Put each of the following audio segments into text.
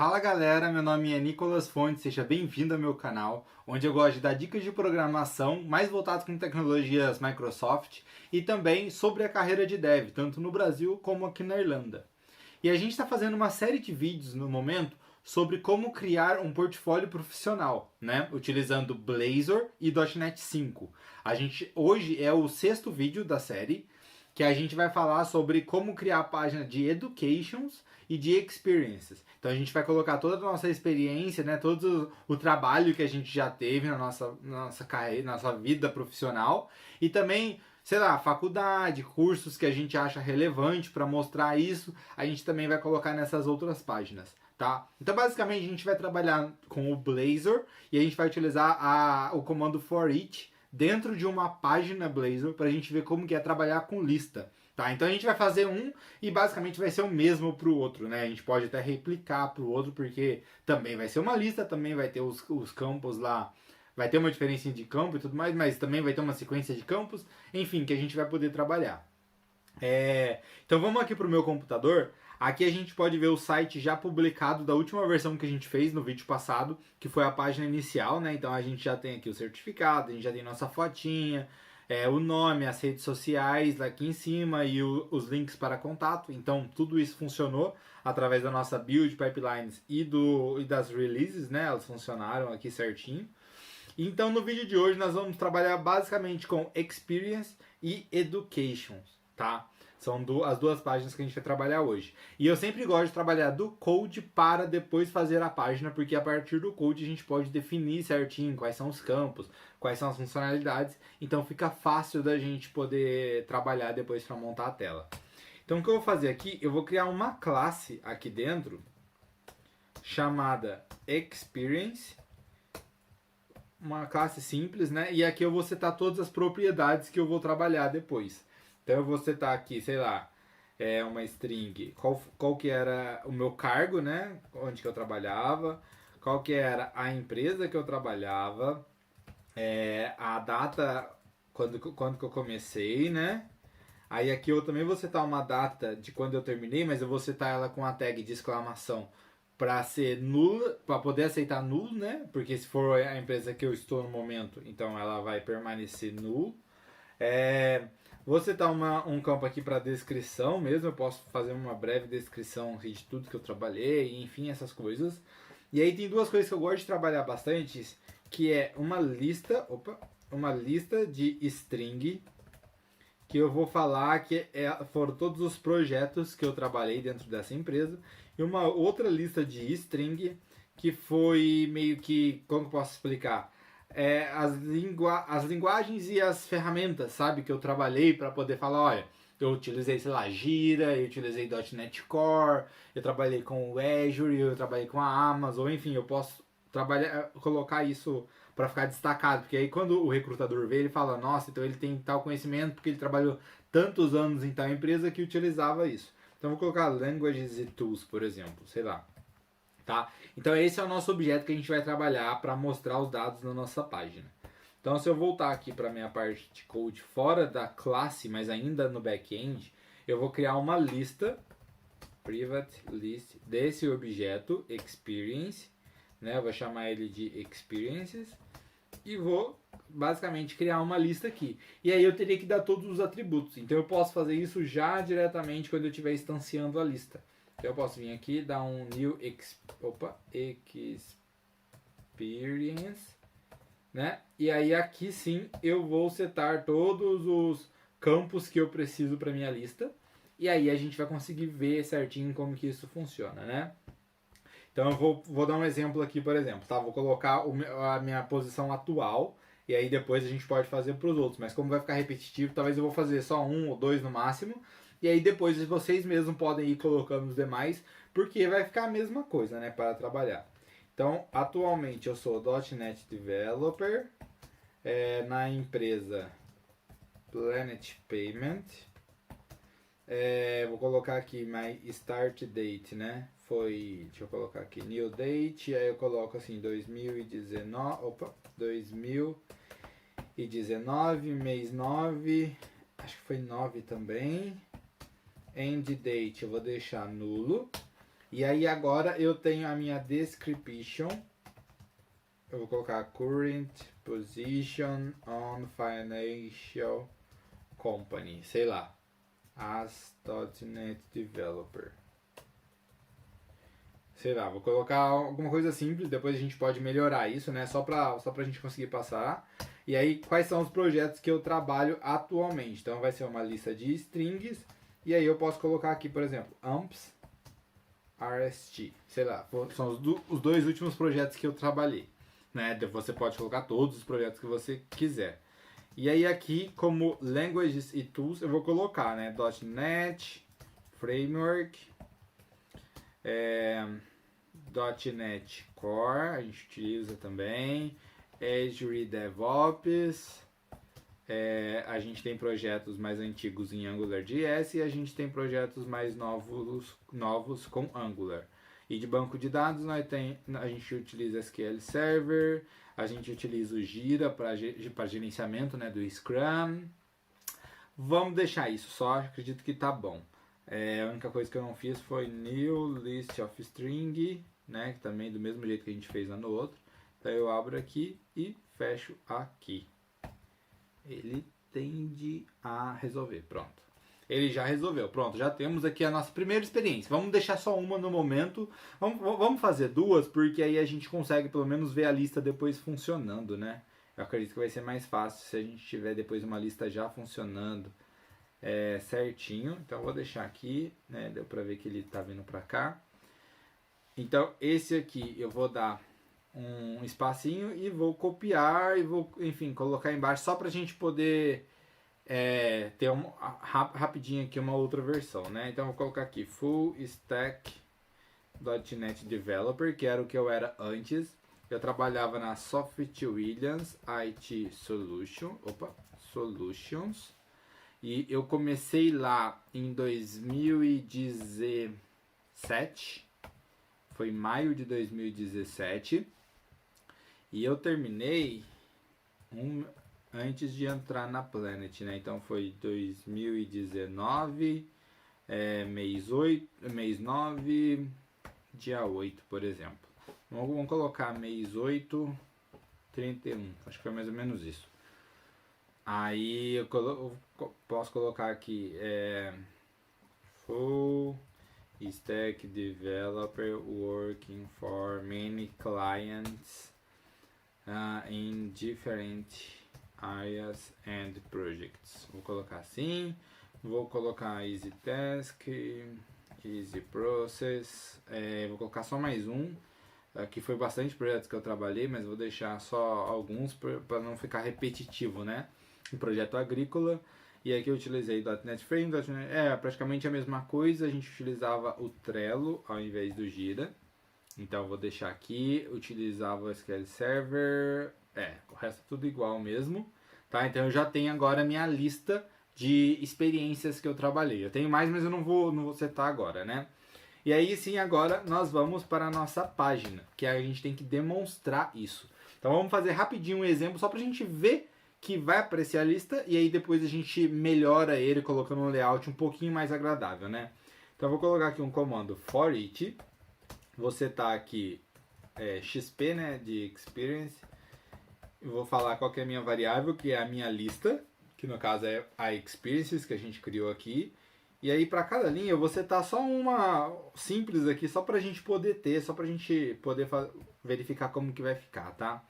Fala galera, meu nome é Nicolas Fontes, seja bem-vindo ao meu canal, onde eu gosto de dar dicas de programação mais voltadas com tecnologias Microsoft e também sobre a carreira de dev, tanto no Brasil como aqui na Irlanda. E a gente está fazendo uma série de vídeos no momento sobre como criar um portfólio profissional, né? Utilizando Blazor e .NET 5. Hoje é o sexto vídeo da série, que a gente vai falar sobre como criar a página de Educations e de Experiences. Então a gente vai colocar toda a nossa experiência, né, todo o trabalho que a gente já teve na nossa carreira, na nossa vida profissional e também, sei lá, faculdade, cursos que a gente acha relevante para mostrar isso, a gente também vai colocar nessas outras páginas. Tá? Então basicamente a gente vai trabalhar com o Blazor e a gente vai utilizar o comando for each dentro de uma página Blazor para a gente ver como que é trabalhar com lista. Tá? Então a gente vai fazer um e basicamente vai ser o mesmo para o outro. Né? A gente pode até replicar para o outro porque também vai ser uma lista, também vai ter os campos lá, vai ter uma diferença de campo e tudo mais, mas também vai ter uma sequência de campos, enfim, que a gente vai poder trabalhar. Então vamos aqui para o meu computador. Aqui a gente pode ver o site já publicado da última versão que a gente fez no vídeo passado, que foi a página inicial, né? Então a gente já tem aqui o certificado, a gente já tem nossa fotinha, o nome, as redes sociais aqui em cima e os links para contato. Então tudo isso funcionou através da nossa build pipelines e das releases, né? Elas funcionaram aqui certinho. Então no vídeo de hoje nós vamos trabalhar basicamente com Experience e Educations, tá? São as duas páginas que a gente vai trabalhar hoje. E eu sempre gosto de trabalhar do code para depois fazer a página, porque a partir do code a gente pode definir certinho quais são os campos, quais são as funcionalidades, então fica fácil da gente poder trabalhar depois para montar a tela. Então o que eu vou fazer aqui, eu vou criar uma classe aqui dentro chamada Experience, uma classe simples, né? E aqui eu vou setar todas as propriedades que eu vou trabalhar depois. Então eu vou setar aqui, sei lá, uma string, qual que era o meu cargo, né? Onde que eu trabalhava, qual que era a empresa que eu trabalhava, a data quando que eu comecei, né? Aí aqui eu também vou setar uma data de quando eu terminei, mas eu vou setar ela com a tag de exclamação para ser nula, para poder aceitar nulo, né? Porque se for a empresa que eu estou no momento, então ela vai permanecer null. Vou setar um campo aqui para descrição mesmo, eu posso fazer uma breve descrição de tudo que eu trabalhei, enfim, essas coisas. E aí tem duas coisas que eu gosto de trabalhar bastante, que é uma lista de string, que eu vou falar que foram todos os projetos que eu trabalhei dentro dessa empresa, e uma outra lista de string, que foi meio que, como eu posso explicar? As linguagens e as ferramentas, sabe, que eu trabalhei para poder falar, olha, eu utilizei, sei lá, Jira, eu utilizei .NET Core, eu trabalhei com o Azure, eu trabalhei com a Amazon, enfim, eu posso colocar isso para ficar destacado, porque aí quando o recrutador vê, ele fala, nossa, então ele tem tal conhecimento porque ele trabalhou tantos anos em tal empresa que utilizava isso. Então eu vou colocar Languages e Tools, por exemplo, sei lá. Tá? Então esse é o nosso objeto que a gente vai trabalhar para mostrar os dados na nossa página. Então se eu voltar aqui para a minha parte de code fora da classe, mas ainda no back-end, eu vou criar uma lista, private list, desse objeto, experience, né? Eu vou chamar ele de experiences e vou basicamente criar uma lista aqui. E aí eu teria que dar todos os atributos. Então eu posso fazer isso já diretamente quando eu estiver instanciando a lista. Então eu posso vir aqui, dar um new experience, né? E aí aqui sim eu vou setar todos os campos que eu preciso para minha lista. E aí a gente vai conseguir ver certinho como que isso funciona, né? Então eu vou dar um exemplo aqui, por exemplo, tá? Vou colocar a minha posição atual e aí depois a gente pode fazer para os outros. Mas como vai ficar repetitivo, talvez eu vou fazer só um ou dois no máximo. E aí depois vocês mesmos podem ir colocando os demais, porque vai ficar a mesma coisa, né, para trabalhar. Então, atualmente eu sou .NET Developer, na empresa Planet Payment. Vou colocar aqui my start date, né? Deixa eu colocar aqui, new date, aí eu coloco assim, 2019, mês 9, acho que foi 9 também. End date eu vou deixar nulo. E aí agora eu tenho a minha description. Eu vou colocar current position on financial company, sei lá, as .NET Developer. Sei lá, vou colocar alguma coisa simples, depois a gente pode melhorar isso, né? Só pra gente conseguir passar. E aí, quais são os projetos que eu trabalho atualmente? Então vai ser uma lista de strings. E aí eu posso colocar aqui, por exemplo, amps RST. Sei lá, são os dois últimos projetos que eu trabalhei. Né? Você pode colocar todos os projetos que você quiser. E aí aqui, como languages e tools, eu vou colocar, né? .NET Framework, .NET Core, a gente utiliza também, Azure DevOps, a gente tem projetos mais antigos em AngularJS e a gente tem projetos mais novos com Angular. E de banco de dados a gente utiliza SQL Server, a gente utiliza o Jira para gerenciamento, né, do Scrum. Vamos deixar isso só, acredito que tá bom. A única coisa que eu não fiz foi new list of string, né, que também do mesmo jeito que a gente fez lá no outro. Então eu abro aqui e fecho aqui. Ele tende a resolver, pronto. Ele já resolveu, pronto, já temos aqui a nossa primeira experiência. Vamos deixar só uma no momento, vamos fazer duas, porque aí a gente consegue pelo menos ver a lista depois funcionando, né? Eu acredito que vai ser mais fácil se a gente tiver depois uma lista já funcionando certinho. Então eu vou deixar aqui, né? Deu pra ver que ele tá vindo pra cá. Então esse aqui eu vou dar um espacinho e vou copiar e vou, enfim, colocar embaixo só pra gente poder ter rapidinho aqui uma outra versão, né? Então eu vou colocar aqui Full Stack .NET Developer, que era o que eu era antes. Eu trabalhava na Soft Williams IT Solutions. E eu comecei lá em 2017. Foi maio de 2017. E eu terminei antes de entrar na Planet, né? Então foi 2019, mês 9, dia 8, por exemplo. Vamos colocar mês 8, 31. Acho que foi mais ou menos isso. Aí eu posso colocar aqui Full Stack Developer working for many clients in different areas and projects. Vou colocar assim. Vou colocar Easy Task, Easy Process. Vou colocar só mais um. Aqui foi bastante projetos que eu trabalhei, mas vou deixar só alguns para não ficar repetitivo, né? Um projeto agrícola. E aqui eu utilizei .NET Frame, praticamente a mesma coisa. A gente utilizava o Trello ao invés do Jira. Então vou deixar aqui, utilizava o SQL Server, o resto é tudo igual mesmo, tá? Então eu já tenho agora a minha lista de experiências que eu trabalhei. Eu tenho mais, mas eu não vou setar agora, né? E aí sim, agora nós vamos para a nossa página, que a gente tem que demonstrar isso. Então vamos fazer rapidinho um exemplo, só para a gente ver que vai aparecer a lista, e aí depois a gente melhora ele colocando um layout um pouquinho mais agradável, né? Então eu vou colocar aqui um comando for each. Você tá aqui XP, né, de experience. Eu vou falar qual que é a minha variável, que é a minha lista, que no caso é a experiences que a gente criou aqui. E aí para cada linha eu vou setar só uma simples aqui, só pra gente poder ter, só pra gente poder verificar como que vai ficar, tá?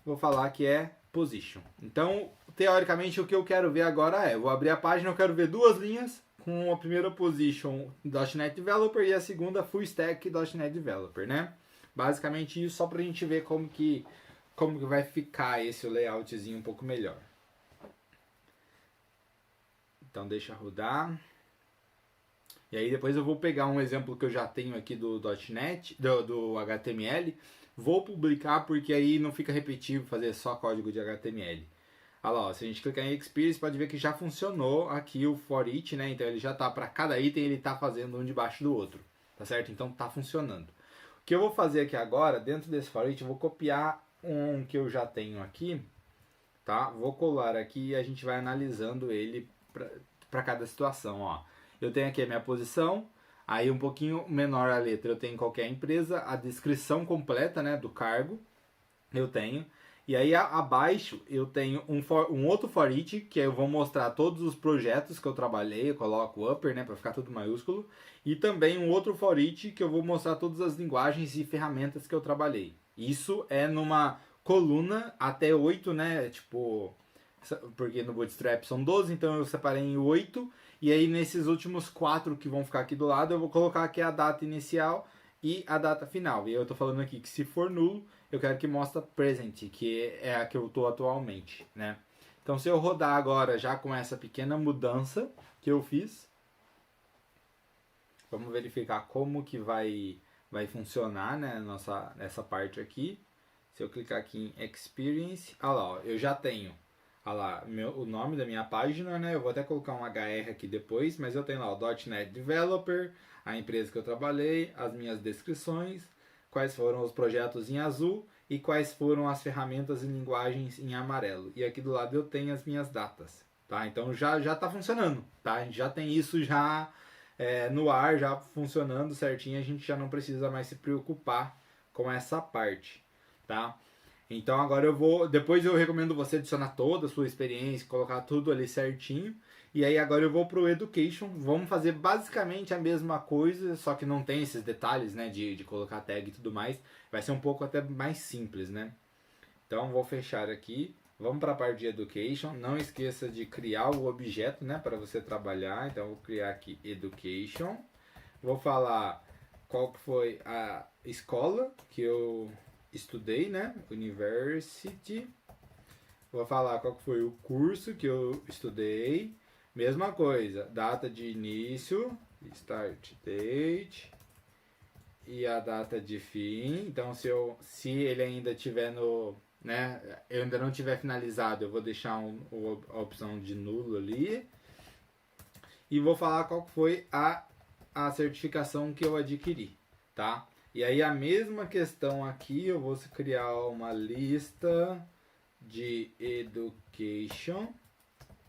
Vou falar que é position. Então, teoricamente o que eu quero ver agora vou abrir a página, eu quero ver duas linhas, com a primeira position .NET Developer e a segunda Full Stack .NET Developer, né? Basicamente isso só pra gente ver como que vai ficar esse layoutzinho um pouco melhor. Então deixa rodar. E aí depois eu vou pegar um exemplo que eu já tenho aqui do .NET, do HTML. Vou publicar porque aí não fica repetitivo fazer só código de HTML. Olha lá, ó, se a gente clicar em Experience, pode ver que já funcionou aqui o for each, né? Então ele já tá para cada item, ele tá fazendo um debaixo do outro, tá certo? Então tá funcionando. O que eu vou fazer aqui agora, dentro desse for each, eu vou copiar um que eu já tenho aqui, tá? Vou colar aqui e a gente vai analisando ele para cada situação, ó. Eu tenho aqui a minha posição, Aí um pouquinho menor a letra eu tenho qualquer empresa, a descrição completa, né, do cargo eu tenho. E aí abaixo eu tenho um outro for each, que eu vou mostrar todos os projetos que eu trabalhei, eu coloco upper, né, para ficar tudo maiúsculo. E também um outro for each que eu vou mostrar todas as linguagens e ferramentas que eu trabalhei. Isso é numa coluna até 8, né, tipo, porque no Bootstrap são 12, então eu separei em 8. E aí nesses últimos 4 que vão ficar aqui do lado, eu vou colocar aqui a data inicial e a data final. E eu tô falando aqui que se for nulo, eu quero que mostre present, que é a que eu tô atualmente, né? Então se eu rodar agora já com essa pequena mudança que eu fiz, vamos verificar como que vai funcionar, né, essa parte aqui. Se eu clicar aqui em Experience, olha lá, ó, eu já tenho lá, o nome da minha página, né? Eu vou até colocar um HR aqui depois, mas eu tenho lá o .NET Developer, a empresa que eu trabalhei, as minhas descrições, quais foram os projetos em azul e quais foram as ferramentas e linguagens em amarelo. E aqui do lado eu tenho as minhas datas, tá? Então já está funcionando, tá? A gente já tem isso já no ar, já funcionando certinho, a gente já não precisa mais se preocupar com essa parte, tá? Então agora depois eu recomendo você adicionar toda a sua experiência, colocar tudo ali certinho. E aí agora eu vou pro Education, vamos fazer basicamente a mesma coisa, só que não tem esses detalhes, né, de colocar tag e tudo mais. Vai ser um pouco até mais simples, né? Então vou fechar aqui, vamos para a parte de Education. Não esqueça de criar o objeto, né, para você trabalhar. Então vou criar aqui Education. Vou falar qual que foi a escola que eu estudei, né? University. Vou falar qual foi o curso que eu estudei. Mesma coisa, data de início, start date, e a data de fim. Então se ele ainda tiver no, né, eu ainda não tiver finalizado, eu vou deixar a opção de nulo ali. E vou falar qual foi a certificação que eu adquiri, tá? E aí a mesma questão aqui, eu vou criar uma lista de education,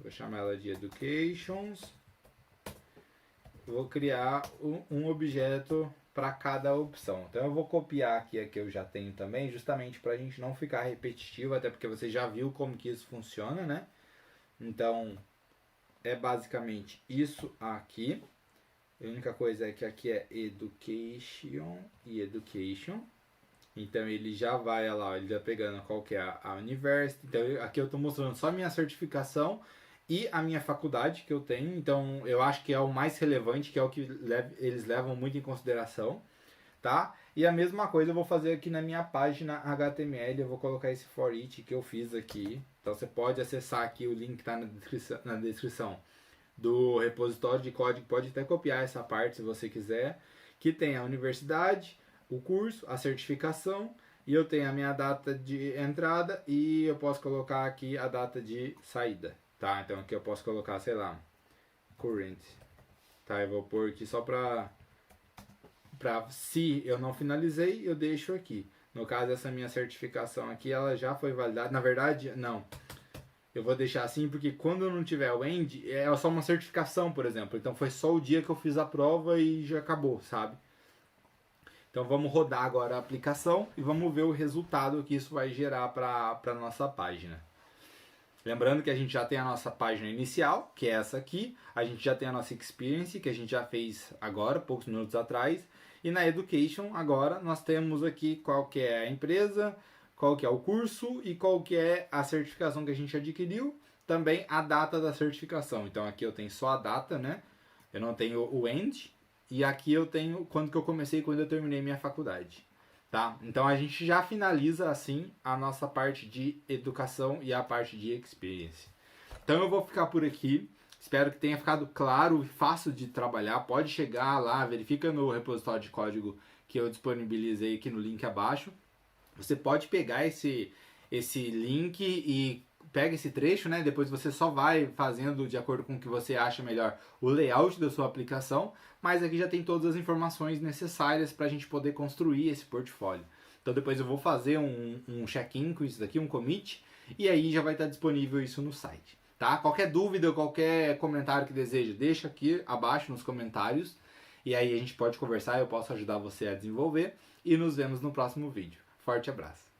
vou chamar ela de educations, vou criar um objeto para cada opção. Então eu vou copiar aqui a que eu já tenho também, justamente para a gente não ficar repetitivo, até porque você já viu como que isso funciona, né? Então é basicamente isso aqui. A única coisa é que aqui é Education e Education. Então ele já vai lá, ele já pegando qual que é a University. Então aqui eu estou mostrando só a minha certificação e a minha faculdade que eu tenho. Então eu acho que é o mais relevante, que é o que eles levam muito em consideração, tá? E a mesma coisa eu vou fazer aqui na minha página HTML. Eu vou colocar esse for each que eu fiz aqui. Então você pode acessar aqui, o link está na descrição do repositório de código, pode até copiar essa parte se você quiser, que tem a universidade, o curso, a certificação, e eu tenho a minha data de entrada e eu posso colocar aqui a data de saída, tá? Então aqui eu posso colocar, sei lá, current, tá? Eu vou pôr aqui só pra se eu não finalizei, eu deixo aqui. No caso, essa minha certificação aqui, ela já foi validada, na verdade, não. Eu vou deixar assim porque quando não tiver o end, é só uma certificação, por exemplo. Então foi só o dia que eu fiz a prova e já acabou, sabe? Então vamos rodar agora a aplicação e vamos ver o resultado que isso vai gerar para a nossa página. Lembrando que a gente já tem a nossa página inicial, que é essa aqui. A gente já tem a nossa experience, que a gente já fez agora, poucos minutos atrás. E na Education, agora, nós temos aqui qual que é a empresa, qual que é o curso e qual que é a certificação que a gente adquiriu, também a data da certificação. Então aqui eu tenho só a data, né? Eu não tenho o end, e aqui eu tenho quando que eu comecei e quando eu terminei minha faculdade, tá? Então a gente já finaliza assim a nossa parte de educação e a parte de experience. Então eu vou ficar por aqui. Espero que tenha ficado claro e fácil de trabalhar. Pode chegar lá, verifica no repositório de código que eu disponibilizei aqui no link abaixo. Você pode pegar esse link e pega esse trecho, né? Depois você só vai fazendo de acordo com o que você acha melhor o layout da sua aplicação, mas aqui já tem todas as informações necessárias para a gente poder construir esse portfólio. Então depois eu vou fazer um check-in com isso daqui, um commit, e aí já vai estar disponível isso no site, tá? Qualquer dúvida, qualquer comentário que deseja, deixa aqui abaixo nos comentários. e aí a gente pode conversar, eu posso ajudar você a desenvolver, e nos vemos no próximo vídeo. Forte abraço!